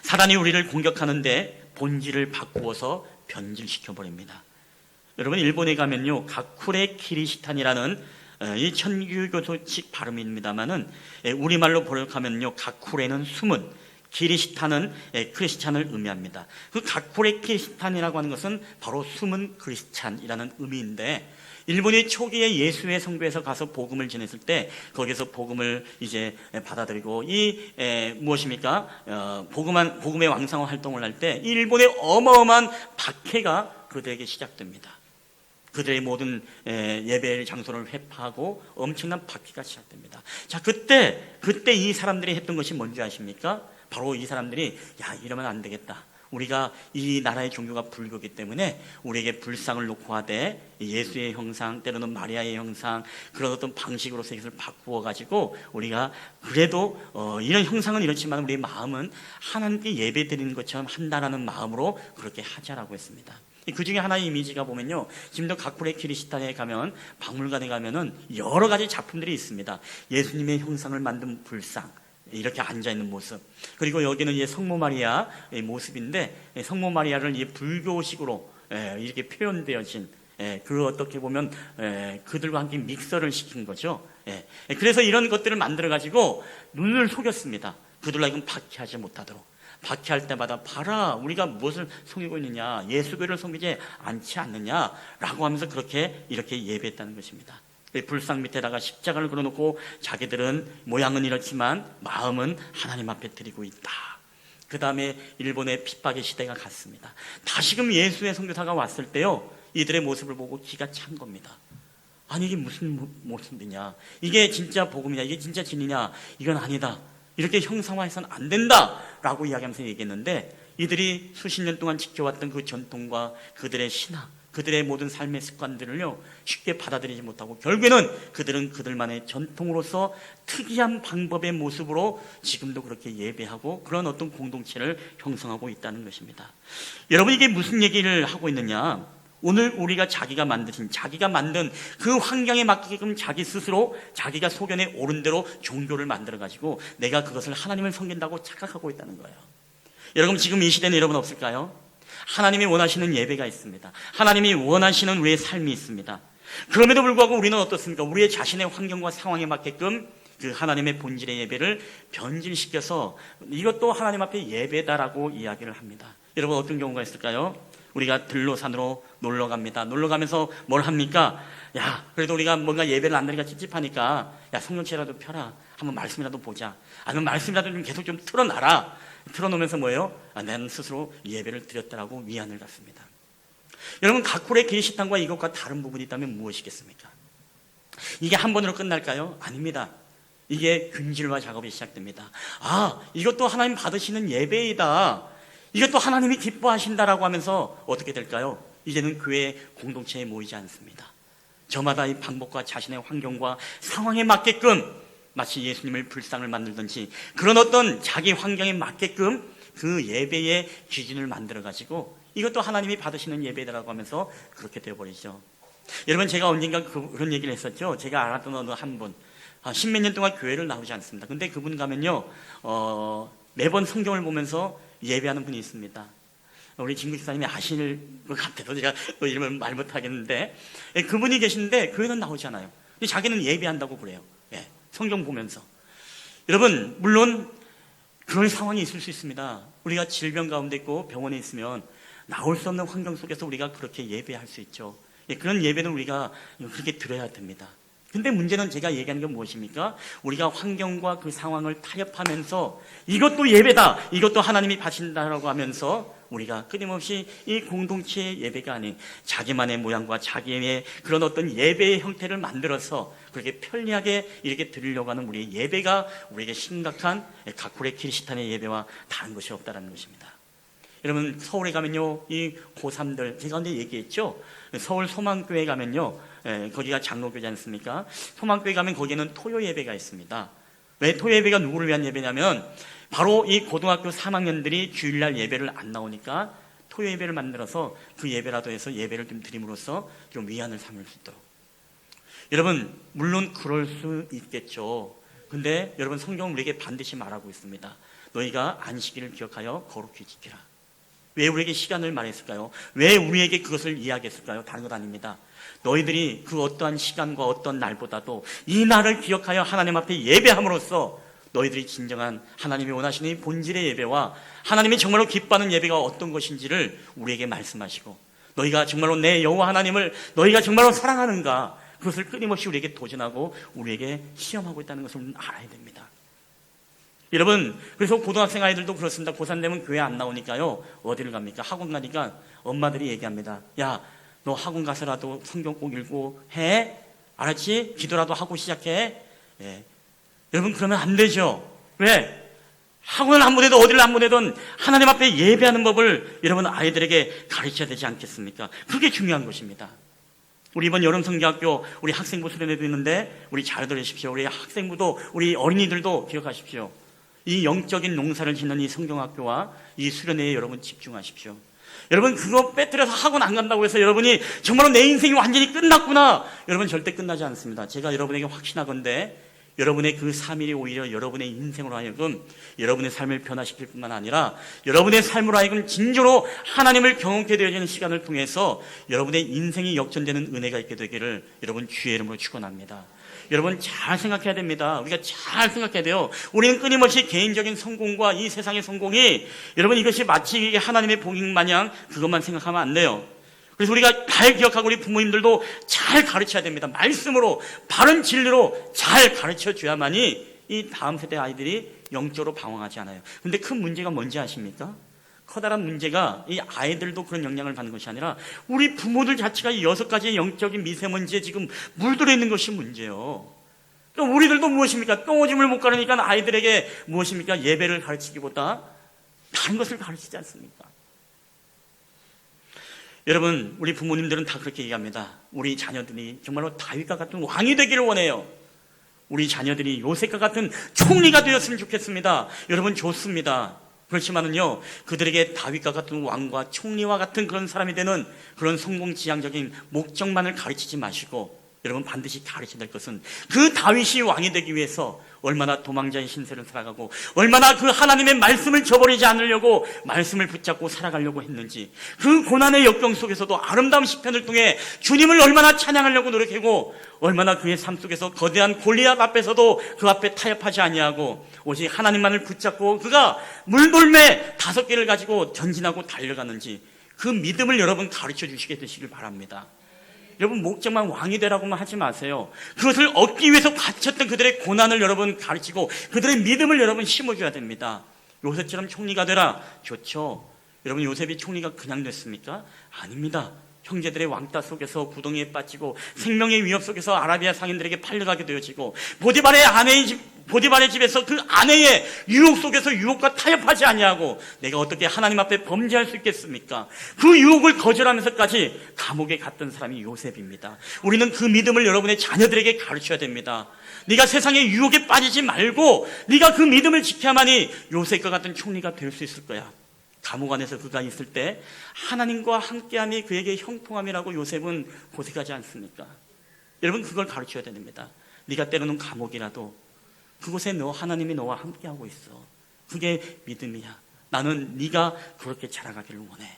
사단이 우리를 공격하는데 본질을 바꾸어서 변질시켜버립니다. 여러분 일본에 가면요 가쿠레 키리시탄이라는 이 천주교도식 발음입니다만은 우리말로 번역하면요 가쿠레는 숨은, 키리시탄은 크리스찬을 의미합니다. 그 가쿠레 키리시탄이라고 하는 것은 바로 숨은 크리스찬이라는 의미인데 일본이 초기에 예수의 성교에서 가서 복음을 전했을 때 거기서 복음을 이제 받아들이고 이 무엇입니까? 복음의 왕성화 활동을 할 때 일본의 어마어마한 박해가 그들에게 시작됩니다. 그들의 모든 예배 장소를 회파하고 엄청난 박해가 시작됩니다. 자, 그때 이 사람들이 했던 것이 뭔지 아십니까? 바로 이 사람들이 이러면 안 되겠다. 우리가 이 나라의 종교가 불교이기 때문에 우리에게 불상을 놓고 하되 예수의 형상, 때로는 마리아의 형상 그런 어떤 방식으로서 이것을 바꾸어 가지고 우리가 그래도 이런 형상은 이렇지만 우리의 마음은 하나님께 예배 드리는 것처럼 한다라는 마음으로 그렇게 하자라고 했습니다. 그 중에 하나의 이미지가 보면요, 지금도 가쿠레 키리시탄에 가면 박물관에 가면은 여러 가지 작품들이 있습니다. 예수님의 형상을 만든 불상 이렇게 앉아있는 모습, 그리고 여기는 이제 성모 마리아의 모습인데 성모 마리아를 이제 불교식으로 이렇게 표현되어진 그 어떻게 보면 그들과 함께 믹서를 시킨 거죠. 그래서 이런 것들을 만들어 가지고 눈을 속였습니다. 그들로 하여금 박해하지 못하도록. 박해할 때마다 봐라, 우리가 무엇을 섬기고 있느냐, 예수교를 섬기지 않지 않느냐라고 하면서 이렇게 예배했다는 것입니다. 불상 밑에다가 십자가를 걸어놓고 자기들은 모양은 이렇지만 마음은 하나님 앞에 드리고 있다. 그 다음에 일본의 핍박의 시대가 갔습니다. 다시금 예수의 선교사가 왔을 때요, 이들의 모습을 보고 기가 찬 겁니다. 아니 이게 무슨 모습이냐, 이게 진짜 복음이냐, 이게 진짜 진리냐, 이건 아니다, 이렇게 형상화해서는 안 된다 라고 이야기하면서 얘기했는데, 이들이 수십 년 동안 지켜왔던 그 전통과 그들의 신앙, 그들의 모든 삶의 습관들을요 쉽게 받아들이지 못하고, 결국에는 그들은 그들만의 전통으로서 특이한 방법의 모습으로 지금도 그렇게 예배하고 그런 어떤 공동체를 형성하고 있다는 것입니다. 여러분, 이게 무슨 얘기를 하고 있느냐, 오늘 우리가 자기가 만든 그 환경에 맞게끔 자기 스스로 자기가 소견에 옳은 대로 종교를 만들어 가지고 내가 그것을 하나님을 섬긴다고 착각하고 있다는 거예요. 여러분, 지금 이 시대는 여러분 없을까요? 하나님이 원하시는 예배가 있습니다. 하나님이 원하시는 우리의 삶이 있습니다. 그럼에도 불구하고 우리는 어떻습니까? 우리의 자신의 환경과 상황에 맞게끔 그 하나님의 본질의 예배를 변질시켜서 이것도 하나님 앞에 예배다라고 이야기를 합니다. 여러분, 어떤 경우가 있을까요? 우리가 들로산으로 놀러 갑니다. 놀러 가면서 뭘 합니까? 야, 그래도 우리가 뭔가 예배를 안 드리니까 찝찝하니까 야, 성경책이라도 펴라. 한번 말씀이라도 보자. 아니면 말씀이라도 좀 계속 좀 틀어놔라. 틀어놓으면서 뭐예요? 나는 스스로 예배를 드렸다라고 위안을 갖습니다. 여러분, 가쿠레 게시탄과 이것과 다른 부분이 있다면 무엇이겠습니까? 이게 한 번으로 끝날까요? 아닙니다. 이게 균질화 작업이 시작됩니다. 아, 이것도 하나님 받으시는 예배이다, 이것도 하나님이 기뻐하신다라고 하면서 어떻게 될까요? 이제는 교회 공동체에 모이지 않습니다. 저마다 이 방법과 자신의 환경과 상황에 맞게끔 마치 예수님을 불상을 만들든지 그런 어떤 자기 환경에 맞게끔 그 예배의 기준을 만들어 가지고 이것도 하나님이 받으시는 예배라고 하면서 그렇게 되어버리죠. 여러분, 제가 언젠가 그런 얘기를 했었죠. 제가 알았던 어느 한 분, 십몇 년 동안 교회를 나오지 않습니다. 근데 그분 가면요, 매번 성경을 보면서 예배하는 분이 있습니다. 우리 진구 집사님이 아실 것 같아서 제가 또 이름을 말 못하겠는데, 그분이 계시는데 교회는 나오지 않아요. 근데 자기는 예배한다고 그래요. 예, 성경 보면서. 여러분, 물론 그런 상황이 있을 수 있습니다. 우리가 질병 가운데 있고 병원에 있으면 나올 수 없는 환경 속에서 우리가 그렇게 예배할 수 있죠. 예, 그런 예배는 우리가 그렇게 드려야 됩니다. 근데 문제는 제가 얘기하는 게 무엇입니까? 우리가 환경과 그 상황을 타협하면서 이것도 예배다, 이것도 하나님이 받으신다라고 하면서 우리가 끊임없이 이 공동체의 예배가 아닌 자기만의 모양과 자기의 그런 어떤 예배의 형태를 만들어서 그렇게 편리하게 이렇게 드리려고 하는 우리의 예배가 우리에게 심각한 가쿠레 키리시탄의 예배와 다른 것이 없다는 것입니다. 여러분, 서울에 가면요, 이 고3들, 제가 근데 얘기했죠. 서울 소망교회 가면요, 거기가 장로교지 않습니까? 소망교회 가면 거기에는 토요 예배가 있습니다. 왜 토요 예배가 누구를 위한 예배냐면 바로 이 고등학교 3학년들이 주일날 예배를 안 나오니까 토요 예배를 만들어서 그 예배라도 해서 예배를 좀 드림으로써 좀 위안을 삼을 수 있도록. 여러분, 물론 그럴 수 있겠죠. 근데 여러분, 성경은 우리에게 반드시 말하고 있습니다. 너희가 안식일을 기억하여 거룩히 지키라. 왜 우리에게 시간을 말했을까요? 왜 우리에게 그것을 이야기했을까요? 다른 것 아닙니다. 너희들이 그 어떠한 시간과 어떤 날보다도 이 날을 기억하여 하나님 앞에 예배함으로써 너희들이 진정한 하나님이 원하시는 이 본질의 예배와 하나님이 정말로 기뻐하는 예배가 어떤 것인지를 우리에게 말씀하시고, 너희가 정말로 내 여호와 하나님을 너희가 정말로 사랑하는가, 그것을 끊임없이 우리에게 도전하고 우리에게 시험하고 있다는 것을 알아야 됩니다. 여러분, 그래서 고등학생 아이들도 그렇습니다. 고3 되면 교회 안 나오니까요, 어디를 갑니까? 학원 가니까 엄마들이 얘기합니다. 야, 너 학원 가서라도 성경 꼭 읽고 해? 알았지? 기도라도 하고 시작해? 예. 여러분, 그러면 안 되죠. 왜? 학원을 안 보내도 어디를 안 보내든 하나님 앞에 예배하는 법을 여러분 아이들에게 가르쳐야 되지 않겠습니까? 그게 중요한 것입니다. 우리 이번 여름 성경학교 우리 학생부 수련회도 있는데 우리 잘 들으십시오. 우리 학생부도 우리 어린이들도 기억하십시오. 이 영적인 농사를 짓는 이 성경학교와 이 수련회에 여러분 집중하십시오. 여러분, 그거 빼뜨려서 학원 안 간다고 해서 여러분이 정말로 내 인생이 완전히 끝났구나, 여러분 절대 끝나지 않습니다. 제가 여러분에게 확신하건대 여러분의 그 3일이 오히려 여러분의 인생으로 하여금 여러분의 삶을 변화시킬 뿐만 아니라 여러분의 삶으로 하여금 진정으로 하나님을 경험케 되어지는 시간을 통해서 여러분의 인생이 역전되는 은혜가 있게 되기를 여러분 주의 이름으로 축원합니다. 여러분 잘 생각해야 됩니다. 우리가 잘 생각해야 돼요. 우리는 끊임없이 개인적인 성공과 이 세상의 성공이 여러분 이것이 마치 하나님의 복인 마냥 그것만 생각하면 안 돼요. 그래서 우리가 잘 기억하고 우리 부모님들도 잘 가르쳐야 됩니다. 말씀으로 바른 진리로 잘 가르쳐 줘야만이 이 다음 세대 아이들이 영적으로 방황하지 않아요. 그런데 큰 문제가 뭔지 아십니까? 커다란 문제가 이 아이들도 그런 영향을 받는 것이 아니라 우리 부모들 자체가 이 6가지의 영적인 미세먼지에 지금 물들어 있는 것이 문제예요. 그러니까 우리들도 무엇입니까? 똥오줌을 못 가르니까 아이들에게 무엇입니까? 예배를 가르치기보다 다른 것을 가르치지 않습니까? 여러분, 우리 부모님들은 다 그렇게 얘기합니다. 우리 자녀들이 정말로 다윗과 같은 왕이 되기를 원해요. 우리 자녀들이 요셉과 같은 총리가 되었으면 좋겠습니다. 여러분 좋습니다. 그렇지만은요, 그들에게 다윗과 같은 왕과 총리와 같은 그런 사람이 되는 그런 성공지향적인 목적만을 가르치지 마시고 여러분 반드시 가르쳐야 될 것은 그 다윗이 왕이 되기 위해서 얼마나 도망자의 신세를 살아가고 얼마나 그 하나님의 말씀을 저버리지 않으려고 말씀을 붙잡고 살아가려고 했는지, 그 고난의 역경 속에서도 아름다운 시편을 통해 주님을 얼마나 찬양하려고 노력하고 얼마나 그의 삶 속에서 거대한 골리앗 앞에서도 그 앞에 타협하지 아니하고 오직 하나님만을 붙잡고 그가 물돌매 5개를 가지고 전진하고 달려가는지 그 믿음을 여러분 가르쳐 주시게 되시길 바랍니다. 여러분 목적만 왕이 되라고만 하지 마세요. 그것을 얻기 위해서 바쳤던 그들의 고난을 여러분 가르치고 그들의 믿음을 여러분 심어줘야 됩니다. 요셉처럼 총리가 되라. 좋죠. 여러분 요셉이 총리가 그냥 됐습니까? 아닙니다. 형제들의 왕따 속에서 구덩이에 빠지고 생명의 위협 속에서 아라비아 상인들에게 팔려가게 되어지고 보디발의 집에서 그 아내의 유혹 속에서 유혹과 타협하지 아니하고 내가 어떻게 하나님 앞에 범죄할 수 있겠습니까? 그 유혹을 거절하면서까지 감옥에 갔던 사람이 요셉입니다. 우리는 그 믿음을 여러분의 자녀들에게 가르쳐야 됩니다. 네가 세상의 유혹에 빠지지 말고 네가 그 믿음을 지켜야만이 요셉과 같은 총리가 될 수 있을 거야. 감옥 안에서 그가 있을 때 하나님과 함께함이 그에게 형통함이라고 요셉은 고백하지 않습니까? 여러분 그걸 가르쳐야 됩니다. 네가 때로는 감옥이라도 그곳에 하나님이 너와 함께하고 있어. 그게 믿음이야. 나는 네가 그렇게 자라가기를 원해.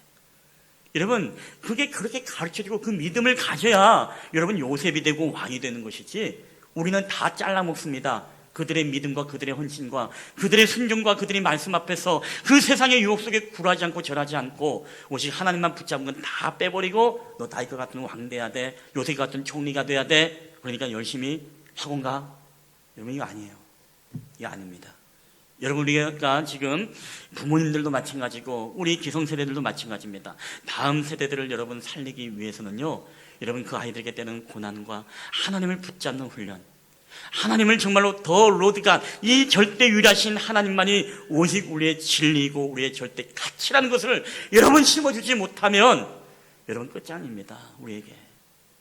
여러분 그게 그렇게 가르쳐주고 그 믿음을 가져야 여러분 요셉이 되고 왕이 되는 것이지 우리는 다 잘라먹습니다. 그들의 믿음과 그들의 헌신과 그들의 순종과 그들의 말씀 앞에서 그 세상의 유혹 속에 굴하지 않고 절하지 않고 오직 하나님만 붙잡은 건 다 빼버리고 너 다윗과 같은 왕 돼야 돼, 요셉 같은 총리가 돼야 돼, 그러니까 열심히 학원 가. 여러분 이거 아니에요. 이거 아닙니다. 여러분 우리가 지금 부모님들도 마찬가지고 우리 기성세대들도 마찬가지입니다. 다음 세대들을 여러분 살리기 위해서는요, 여러분 그 아이들에게 되는 고난과 하나님을 붙잡는 훈련, 하나님을 정말로 더 로드가 이 절대 유일하신 하나님만이 오직 우리의 진리이고 우리의 절대 가치라는 것을 여러분 심어주지 못하면 여러분 끝장입니다. 우리에게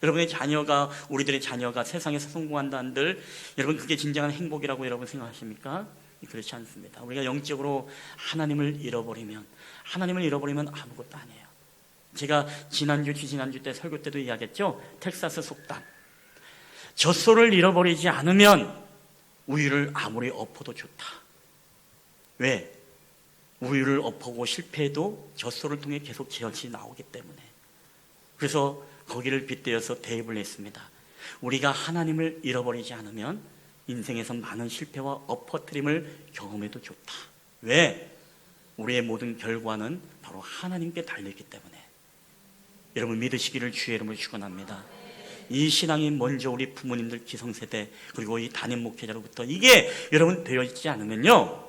여러분의 자녀가, 우리들의 자녀가 세상에서 성공한다 한들 여러분 그게 진정한 행복이라고 여러분 생각하십니까? 그렇지 않습니다. 우리가 영적으로 하나님을 잃어버리면 아무것도 아니에요. 제가 지난주 때 설교 때도 이야기했죠. 텍사스 속담, 젖소를 잃어버리지 않으면 우유를 아무리 엎어도 좋다. 왜? 우유를 엎고 실패해도 젖소를 통해 계속 젖이 나오기 때문에. 그래서 거기를 빗대어서 대입을 했습니다. 우리가 하나님을 잃어버리지 않으면 인생에서 많은 실패와 엎어뜨림을 경험해도 좋다. 왜? 우리의 모든 결과는 바로 하나님께 달려있기 때문에. 여러분 믿으시기를 주의 이름으로 축원합니다. 이 신앙이 먼저 우리 부모님들 기성세대 그리고 이 담임 목회자로부터 이게 여러분 되어 있지 않으면요,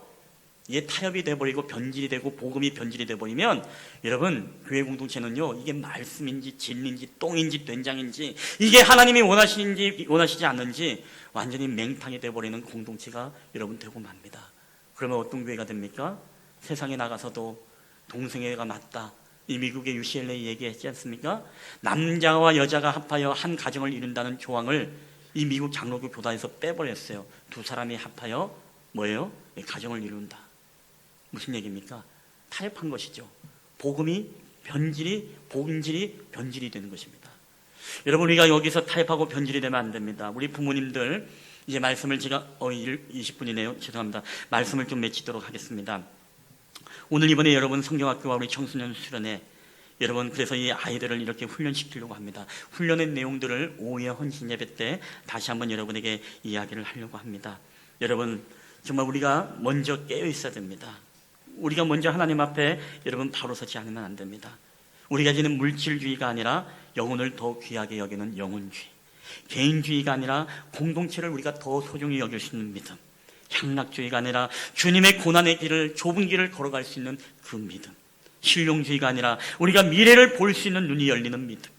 이게 타협이 돼버리고 변질이 되고 복음이 변질이 돼버리면 여러분 교회 공동체는요, 이게 말씀인지 진리인지 똥인지 된장인지 이게 하나님이 원하시는지 원하시지 않는지 완전히 맹탕이 돼버리는 공동체가 여러분 되고 맙니다. 그러면 어떤 교회가 됩니까? 세상에 나가서도 동성애가 맞다, 이 미국의 UCLA 얘기했지 않습니까? 남자와 여자가 합하여 한 가정을 이룬다는 조항을 이 미국 장로교 교단에서 빼버렸어요. 두 사람이 합하여 뭐예요? 가정을 이룬다. 무슨 얘기입니까? 타협한 것이죠. 복음이 복음질이 변질이 되는 것입니다. 여러분 우리가 여기서 타협하고 변질이 되면 안 됩니다. 우리 부모님들 이제 말씀을 제가 20분이네요. 죄송합니다. 말씀을 좀 맺히도록 하겠습니다. 오늘 이번에 여러분 성경학교와 우리 청소년 수련회, 여러분 그래서 이 아이들을 이렇게 훈련시키려고 합니다. 훈련의 내용들을 오후에 헌신 예배 때 다시 한번 여러분에게 이야기를 하려고 합니다. 여러분 정말 우리가 먼저 깨어 있어야 됩니다. 우리가 먼저 하나님 앞에 여러분 바로 서지 않으면 안 됩니다. 우리가 지는 물질주의가 아니라 영혼을 더 귀하게 여기는 영혼주의, 개인주의가 아니라 공동체를 우리가 더 소중히 여길 수 있는 믿음, 향락주의가 아니라 주님의 고난의 길을, 좁은 길을 걸어갈 수 있는 그 믿음, 실용주의가 아니라 우리가 미래를 볼 수 있는 눈이 열리는 믿음,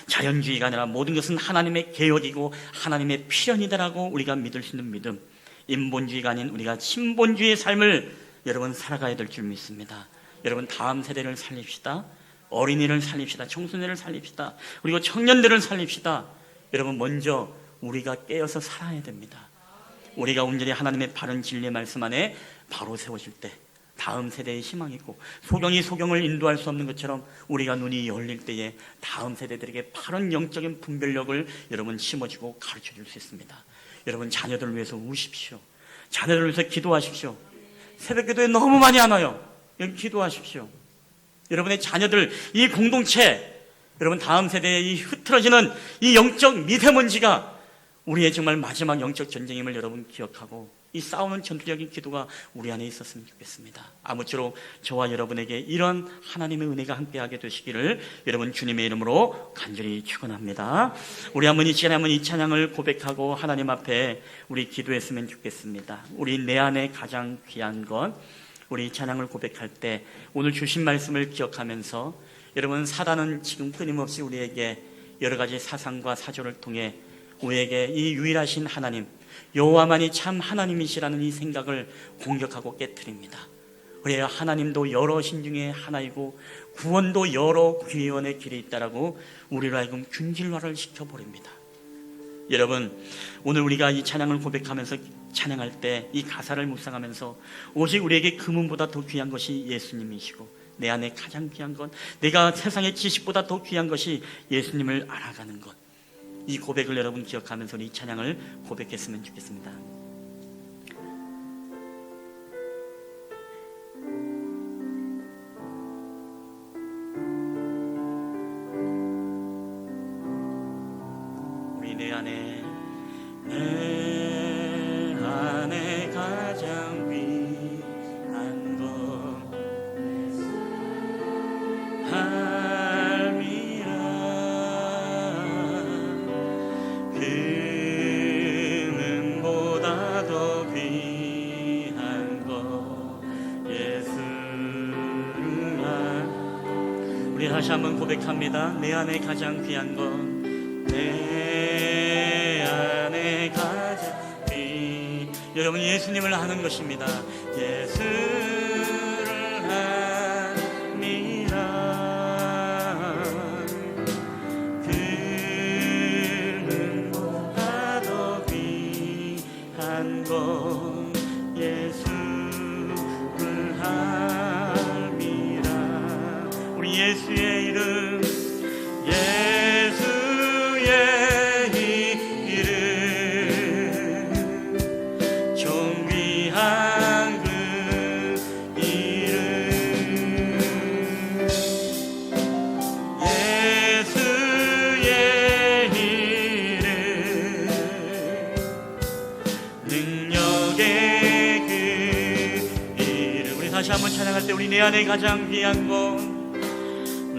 자연주의가 아니라 모든 것은 하나님의 계획이고 하나님의 필연이다라고 우리가 믿을 수 있는 믿음, 인본주의가 아닌 우리가 신본주의의 삶을 여러분 살아가야 될 줄 믿습니다. 여러분 다음 세대를 살립시다. 어린이를 살립시다. 청소년을 살립시다. 그리고 청년들을 살립시다. 여러분 먼저 우리가 깨어서 살아야 됩니다. 우리가 온전히 하나님의 바른 진리의 말씀 안에 바로 세워질 때 다음 세대의 희망이 있고, 소경이 소경을 인도할 수 없는 것처럼 우리가 눈이 열릴 때에 다음 세대들에게 바른 영적인 분별력을 여러분 심어주고 가르쳐줄 수 있습니다. 여러분 자녀들을 위해서 우십시오. 자녀들을 위해서 기도하십시오. 새벽기도에 너무 많이 안 와요. 여기 기도하십시오. 여러분의 자녀들, 이 공동체, 여러분 다음 세대의 이 흐트러지는 이 영적 미세먼지가 우리의 정말 마지막 영적 전쟁임을 여러분 기억하고 이 싸우는 전투적인 기도가 우리 안에 있었으면 좋겠습니다. 아무쪼록 저와 여러분에게 이런 하나님의 은혜가 함께하게 되시기를 여러분 주님의 이름으로 간절히 축원합니다. 우리 한번 이 시간에 한번 이 찬양을 고백하고 하나님 앞에 우리 기도했으면 좋겠습니다. 우리 내 안에 가장 귀한 것, 우리 찬양을 고백할 때 오늘 주신 말씀을 기억하면서 여러분 사단은 지금 끊임없이 우리에게 여러 가지 사상과 사조를 통해 우리에게 이 유일하신 하나님, 여호와만이 참 하나님이시라는 이 생각을 공격하고 깨트립니다. 그래야 하나님도 여러 신 중에 하나이고 구원도 여러 구원의 길이 있다라고 우리로 하여금 균질화를 시켜버립니다. 여러분 오늘 우리가 이 찬양을 고백하면서 찬양할 때 이 가사를 묵상하면서 오직 우리에게 금은보다 더 귀한 것이 예수님이시고 내 안에 가장 귀한 것, 내가 세상의 지식보다 더 귀한 것이 예수님을 알아가는 것, 이 고백을 여러분 기억하면서 이 찬양을 고백했으면 좋겠습니다. 우리 내 안에 가장 귀한 것 할미라. 금은보다 더 귀한 것 예수를 우리 다시 한번 고백합니다. 내 안에 가장 귀한 것, 내 안에 가장 여러분 예수님을 아는 것입니다. 예수를 함이라. 그는보다 더 귀한 것 예수를 함이라. 우리 예수의 이름, 다시 한번 찬양할 때 우리 내 안에 가장 귀한 것,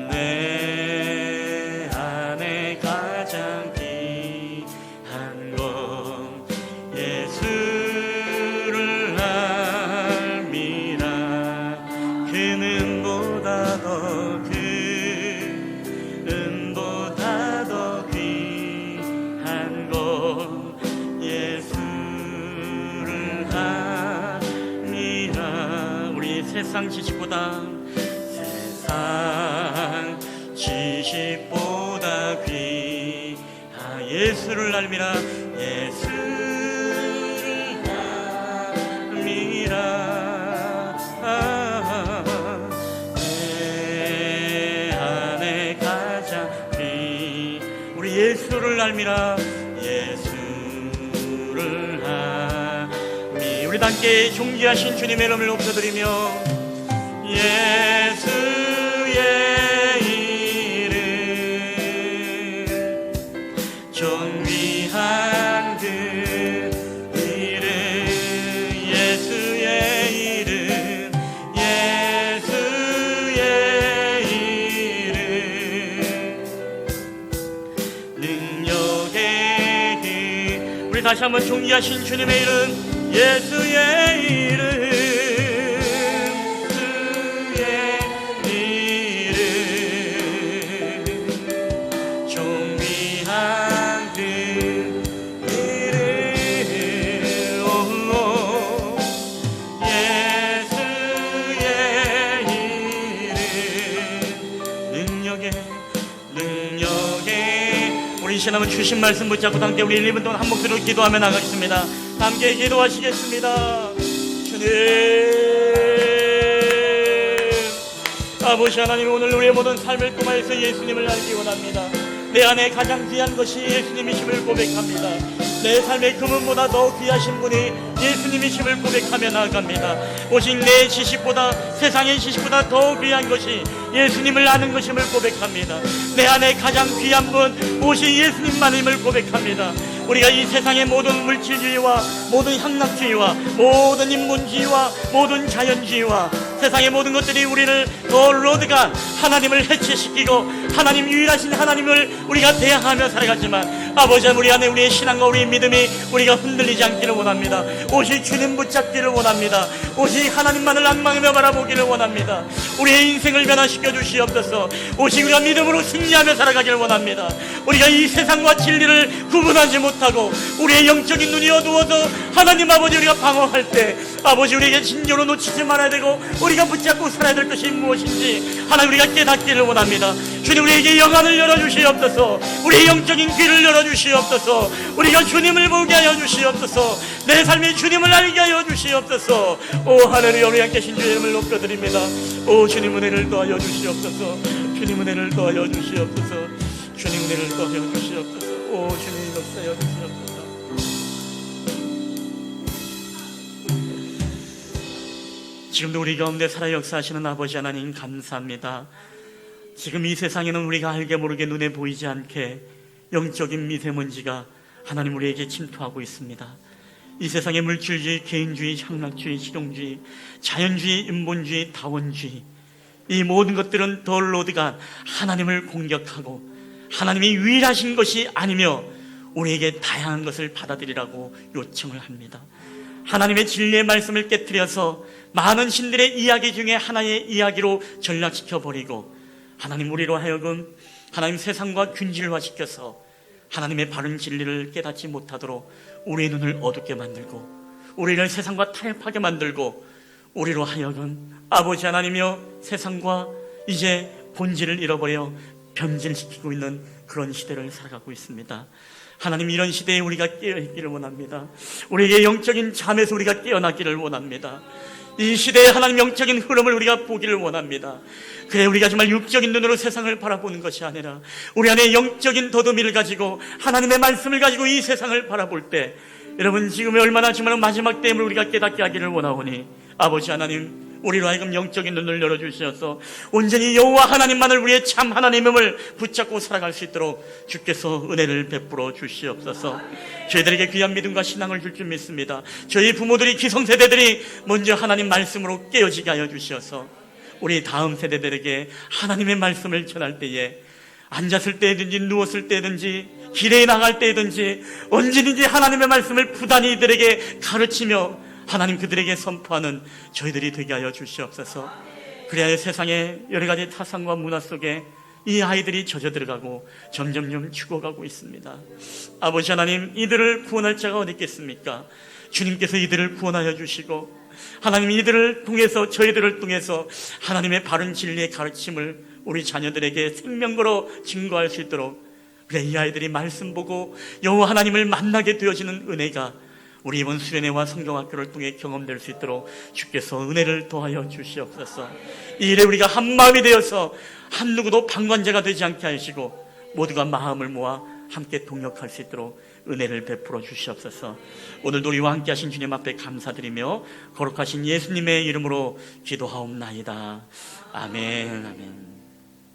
내 안에 가장 귀한 것 예수를 알미라. 금은보다 더 귀한 것 예수를 알미라. 우리 세상 지식보다 귀한 예수를 알미라. 예수를 알미라. 내 안에 가장 우리 예수를 알미라. 예수를 주를 하니. 우리 함께 존귀하신 주님의 이름을 높여드리며 예수의 이름 존귀한 그 이름 예수의 이름 예수의 이름 능력의 그 우리 다시 한번 존귀하신 주님의 이름 예수의 이름 시나면 주신 말씀 붙잡고 함께 우리 1, 2분 동안 한 목소리로 기도하며 나가겠습니다. 함께 기도하시겠습니다. 주님 아버지 하나님, 오늘 우리의 모든 삶을 통하여서 예수님을 알기 원합니다. 내 안에 가장 귀한 것이 예수님이심을 고백합니다. 내 삶의 금은보다 더 귀하신 분이 예수님이심을 고백하며 나아갑니다. 오직 내 지식보다, 세상의 지식보다 더 귀한 것이 예수님을 아는 것임을 고백합니다. 내 안에 가장 귀한 분 오직 예수님만임을 고백합니다. 우리가 이 세상의 모든 물질주의와 모든 향락주의와 모든 인본주의와 모든 자연주의와 세상의 모든 것들이 우리를 더 로드가 하나님을 해체시키고 하나님 유일하신 하나님을 우리가 대항하며 살아가지만 아버지, 우리 안에 우리의 신앙과 우리의 믿음이 우리가 흔들리지 않기를 원합니다. 오직 주님 붙잡기를 원합니다. 오직 하나님만을 앙망하며 바라보기를 원합니다. 우리의 인생을 변화시켜 주시옵소서. 오직 우리가 믿음으로 승리하며 살아가기를 원합니다. 우리가 이 세상과 진리를 구분하지 못하고 우리의 영적인 눈이 어두워서 하나님 아버지 우리가 방황할 때 아버지 우리에게 진정으로 놓치지 말아야 되고 우리가 붙잡고 살아야 될 것이 무엇인지 하나님 우리가 깨닫기를 원합니다. 주님, 우리에게 영안을 열어주시옵소서. 우리의 영적인 귀를 열어주시옵소서. 우리가 주님을 보게 하여 주시옵소서. 내 삶이 주님을 알게 하여 주시옵소서. 오 하늘에 우리 함께 계신 주의 이름을 높여드립니다. 오 주님, 은혜를 더하여 주시옵소서. 주님, 은혜를 더하여 주시옵소서. 주님, 은혜를 더하여 주시옵소서. 오 주님, 역사하여 주시옵소서. 지금도 우리 가운데 살아 역사하시는 아버지 하나님 감사합니다. 지금 이 세상에는 우리가 알게 모르게 눈에 보이지 않게 영적인 미세먼지가 하나님 우리에게 침투하고 있습니다. 이 세상의 물질주의, 개인주의, 향락주의, 실용주의, 자연주의, 인본주의, 다원주의, 이 모든 것들은 더 로드가 하나님을 공격하고 하나님이 유일하신 것이 아니며 우리에게 다양한 것을 받아들이라고 요청을 합니다. 하나님의 진리의 말씀을 깨트려서 많은 신들의 이야기 중에 하나의 이야기로 전락시켜버리고 하나님 우리로 하여금 하나님 세상과 균질화시켜서 하나님의 바른 진리를 깨닫지 못하도록 우리의 눈을 어둡게 만들고 우리를 세상과 타협하게 만들고 우리로 하여금 아버지 하나님이여 세상과 이제 본질을 잃어버려 변질시키고 있는 그런 시대를 살아가고 있습니다. 하나님, 이런 시대에 우리가 깨어있기를 원합니다. 우리에게 영적인 잠에서 우리가 깨어나기를 원합니다. 이 시대의 하나님 영적인 흐름을 우리가 보기를 원합니다. 그래 우리가 정말 육적인 눈으로 세상을 바라보는 것이 아니라 우리 안에 영적인 더듬이를 가지고 하나님의 말씀을 가지고 이 세상을 바라볼 때 여러분, 지금이 얼마나 정말 마지막 때임을 우리가 깨닫게 하기를 원하오니 아버지 하나님, 우리로 하여금 영적인 눈을 열어주셔서 온전히 여호와 하나님만을 우리의 참 하나님임을 붙잡고 살아갈 수 있도록 주께서 은혜를 베풀어 주시옵소서. 저희들에게 귀한 믿음과 신앙을 줄 줄 믿습니다. 저희 부모들이, 기성세대들이 먼저 하나님 말씀으로 깨어지게 하여 주셔서 우리 다음 세대들에게 하나님의 말씀을 전할 때에 앉았을 때든지 누웠을 때든지 길에 나갈 때든지 언제든지 하나님의 말씀을 부단히 이들에게 가르치며 하나님 그들에게 선포하는 저희들이 되게 하여 주시옵소서. 그래야 세상의 여러 가지 타산과 문화 속에 이 아이들이 젖어 들어가고 점점점 죽어가고 있습니다. 아버지 하나님, 이들을 구원할 자가 어디 있겠습니까? 주님께서 이들을 구원하여 주시고 하나님 이들을 통해서, 저희들을 통해서 하나님의 바른 진리의 가르침을 우리 자녀들에게 생명으로 증거할 수 있도록, 그래 이 아이들이 말씀 보고 여호와 하나님을 만나게 되어지는 은혜가 우리 이번 수련회와 성경학교를 통해 경험될 수 있도록 주께서 은혜를 더하여 주시옵소서. 이 일에 우리가 한 마음이 되어서 한 누구도 방관자가 되지 않게 하시고 모두가 마음을 모아 함께 동역할 수 있도록 은혜를 베풀어 주시옵소서. 오늘도 우리와 함께 하신 주님 앞에 감사드리며 거룩하신 예수님의 이름으로 기도하옵나이다. 아멘. 아멘.